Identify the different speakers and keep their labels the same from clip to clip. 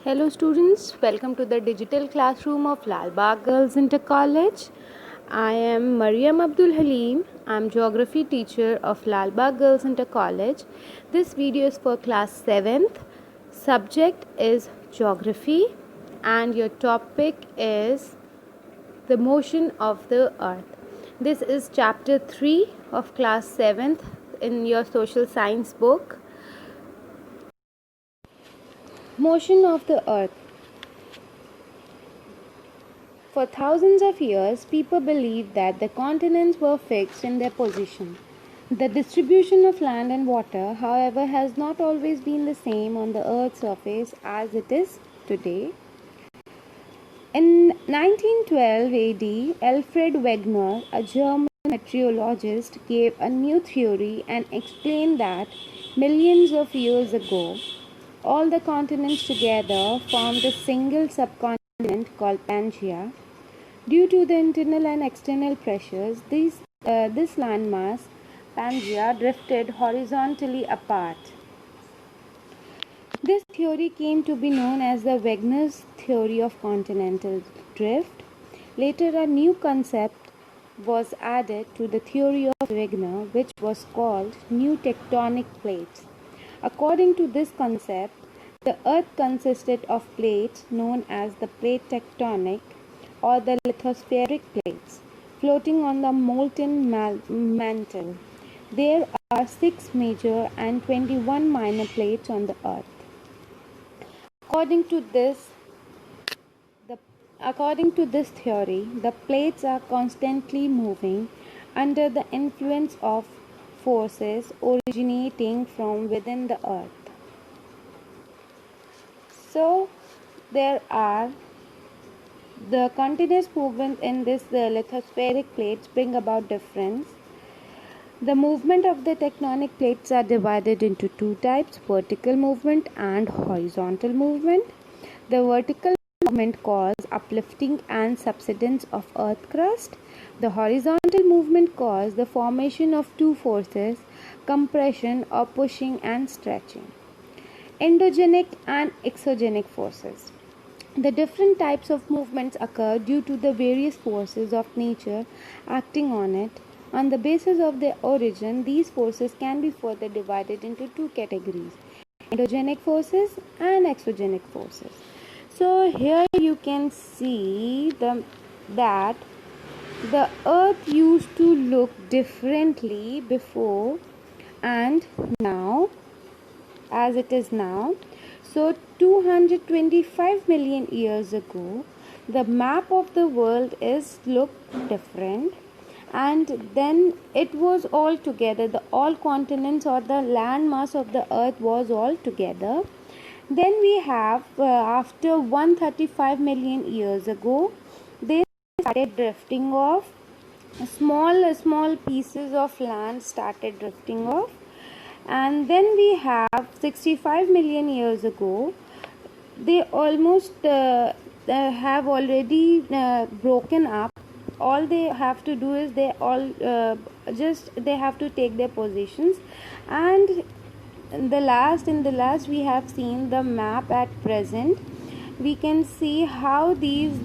Speaker 1: Hello students, welcome to the digital classroom of Lal Bagh Girls Inter College. I am Mariam Abdul Halim. I am geography teacher of Lal Bagh Girls Inter College. This video is for class 7th. Subject is geography and your topic is the motion of the earth. This is chapter 3 of class 7th in your social science book. Motion of the earth. For thousands of years, people believed that the continents were fixed in their position. The distribution of land and water, however, has not always been the same on the Earth's surface as it is today. In 1912 AD, Alfred Wegener, a German meteorologist, gave a new theory and explained that millions of years ago, all the continents together formed a single subcontinent called Pangaea. Due to the internal and external pressures, this landmass, Pangaea, drifted horizontally apart. This theory came to be known as the Wegener's theory of continental drift. Later, a new concept was added to the theory of Wegener, which was called new tectonic plates. According to this concept, the Earth consisted of plates known as the plate tectonic or the lithospheric plates floating on the molten mantle. There are 6 major and 21 minor plates on the Earth. According to this theory, the plates are constantly moving under the influence of forces originating from within the Earth. So, there are the continuous movement in the lithospheric plates bring about difference. The movement of the tectonic plates are divided into two types, vertical movement and horizontal movement. The vertical movement causes uplifting and subsidence of earth crust. The horizontal movement causes the formation of two forces, compression or pushing and stretching. Endogenic and exogenic forces. The different types of movements occur due to the various forces of nature acting on it. On the basis of their origin, these forces can be further divided into two categories, endogenic forces and exogenic forces. So here you can see that the earth used to look differently before and now as it is now. So 225 million years ago, the map of the world looked different, and then it was all together. All continents or the land mass of the earth was all together. Then we have after 135 million years ago, they started drifting off. Small pieces of land started drifting off. And then we have 65 million years ago, they almost have already broken up. All they have to do is they have to take their positions, and in the last we have seen the map at present. We can see how these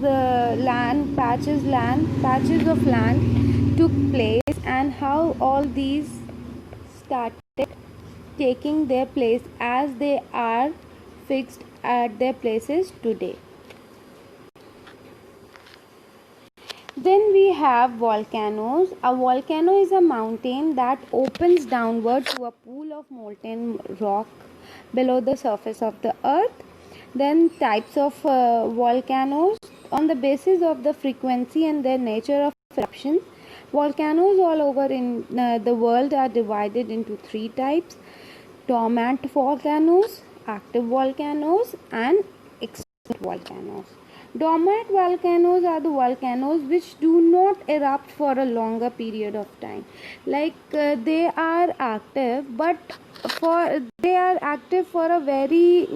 Speaker 1: patches of land took place and how all these started taking their place as they are fixed at their places today. Then we have volcanoes. A volcano is a mountain that opens downward to a pool of molten rock below the surface of the earth. Then types of volcanoes on the basis of the frequency and their nature of eruption. Volcanoes all over in the world are divided into three types: dormant volcanoes, active volcanoes, and extinct volcanoes. Dormant volcanoes are the volcanoes which do not erupt for a longer period of time. They are active, but they are active for a very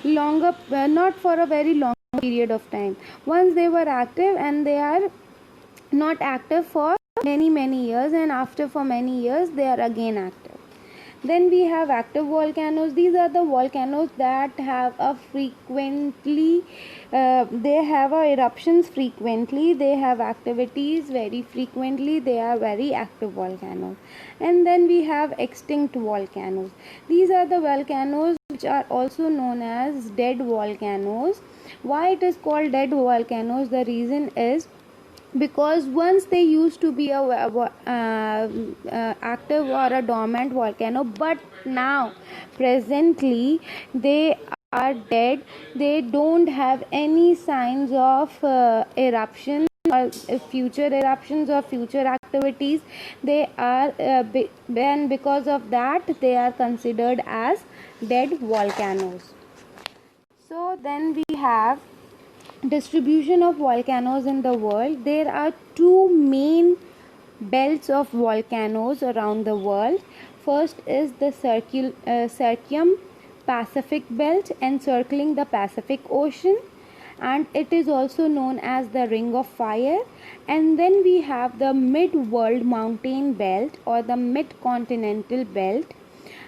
Speaker 1: not for a very long period of time. Once they were active and they are not active for many years, and after for many years they are again active. Then we have active volcanoes. These are the volcanoes that have a frequently they have eruptions frequently, they have activities very frequently, they are very active volcanoes. And then we have extinct volcanoes. These are the volcanoes which are also known as dead volcanoes. Why it is called dead volcanoes? The reason is because once they used to be a active or a dormant volcano, but now presently they are dead. They don't have any signs of eruption or future eruptions or future activities. They are and because of that they are considered as dead volcanoes. So then we have distribution of volcanoes in the world. There are two main belts of volcanoes around the world. First is the Pacific belt encircling the Pacific Ocean, and it is also known as the Ring of Fire. And then we have the Mid World Mountain Belt or the Mid Continental Belt,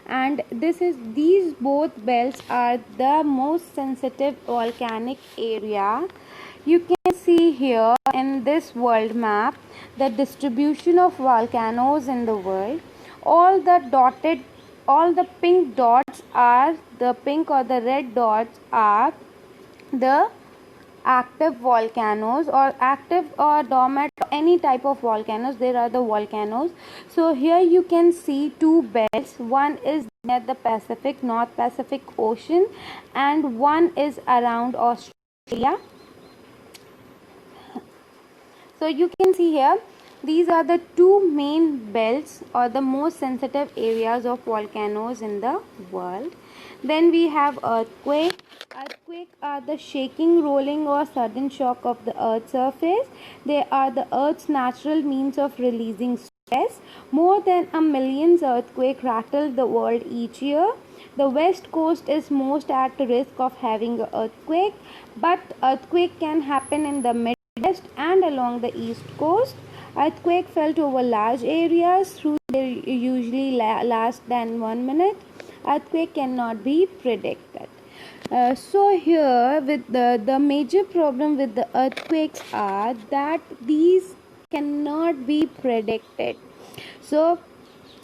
Speaker 1: and these both belts are the most sensitive volcanic area. You can see here in this world map the distribution of volcanoes in the world. All the pink dots are the pink or the red dots are the active volcanoes, or active or dormant, any type of volcanoes. There are the volcanoes. So here you can see two belts. One is near the North Pacific Ocean, and one is around Australia. So you can see here these are the two main belts or the most sensitive areas of volcanoes in the world. Then we have earthquake. Earthquake are the shaking, rolling or sudden shock of the earth's surface. They are the earth's natural means of releasing stress. More than a million earthquakes rattle the world each year. The west coast is most at risk of having an earthquake, but earthquake can happen in the Midwest and along the east coast. Earthquake felt over large areas through they usually last than 1 minute. Earthquake cannot be predicted. So here with the major problem with the earthquakes are that these cannot be predicted. So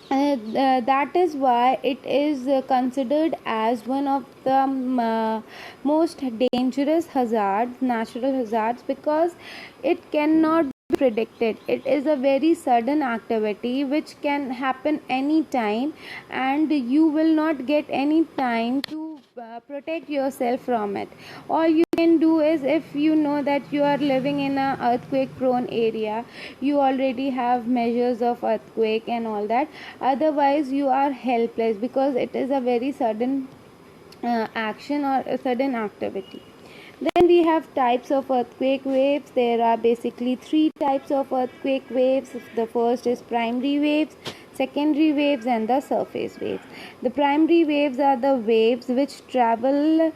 Speaker 1: that is why it is considered as one of the most dangerous hazards, natural hazards, because it cannot be predicted. It is a very sudden activity which can happen anytime, and you will not get any time to protect yourself from it. All you can do is, if you know that you are living in a earthquake prone area, you already have measures of earthquake and all that. Otherwise you are helpless, because it is a very sudden action or a sudden activity. Then we have types of earthquake waves. There are basically three types of earthquake waves. The first is primary waves, secondary waves and the surface waves. The primary waves are the waves which travel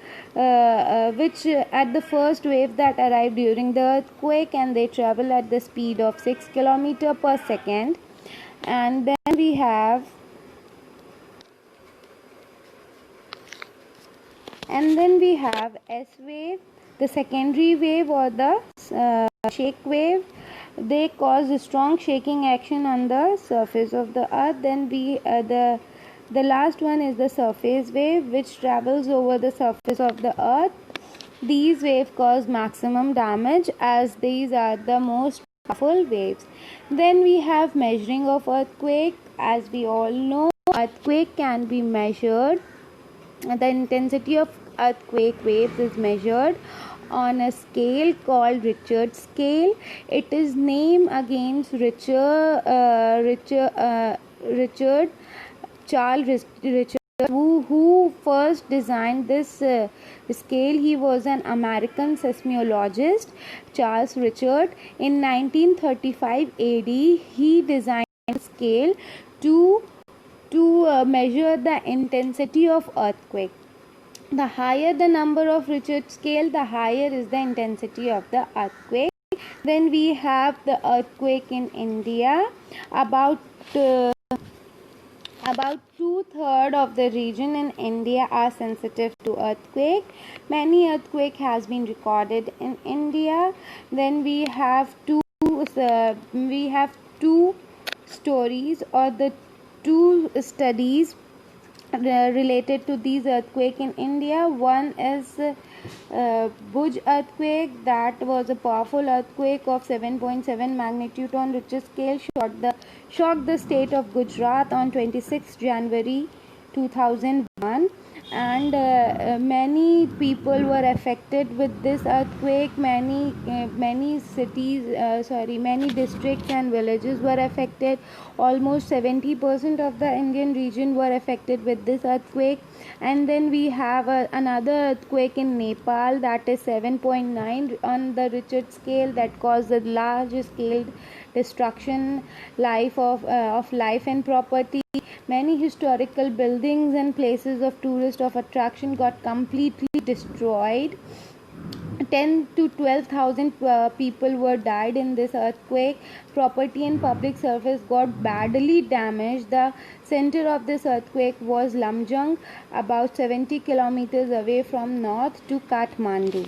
Speaker 1: which at the first wave that arrive during the earthquake, and they travel at the speed of 6 km per second. And then we have S wave, the secondary wave or the shake wave. They cause a strong shaking action on the surface of the earth. Then the last one is the surface wave, which travels over the surface of the earth. These waves cause maximum damage, as these are the most powerful waves. Then we have measuring of earthquake. As we all know, earthquake can be measured. The intensity of earthquake waves is measured on a scale called Richter scale. It is named against Richard Charles Richter, who first designed this scale. He was an American seismologist, Charles Richter. In 1935 AD, he designed a scale to measure the intensity of earthquake. The higher the number of Richter scale, the higher is the intensity of the earthquake. Then we have the earthquake in India. About About two-thirds of the region in India are sensitive to earthquake. Many earthquake has been recorded in India. Then we have two stories or the two studies related to these earthquake in India. One is Bhuj earthquake, that was a powerful earthquake of 7.7 magnitude on Richter scale, shocked the state of Gujarat on 26 January 2001, and many people were affected with this earthquake. Many districts and villages were affected. Almost 70% of the Indian region were affected with this earthquake. And then we have another earthquake in Nepal, that is 7.9 on the Richter scale, that caused a large scale destruction of life and property. Many historical buildings and places of tourist of attraction got completely destroyed. 10 to 12,000 people were died in this earthquake. Property and public service got badly damaged. The center of this earthquake was Lumjung, about 70 kilometers away from north to Kathmandu.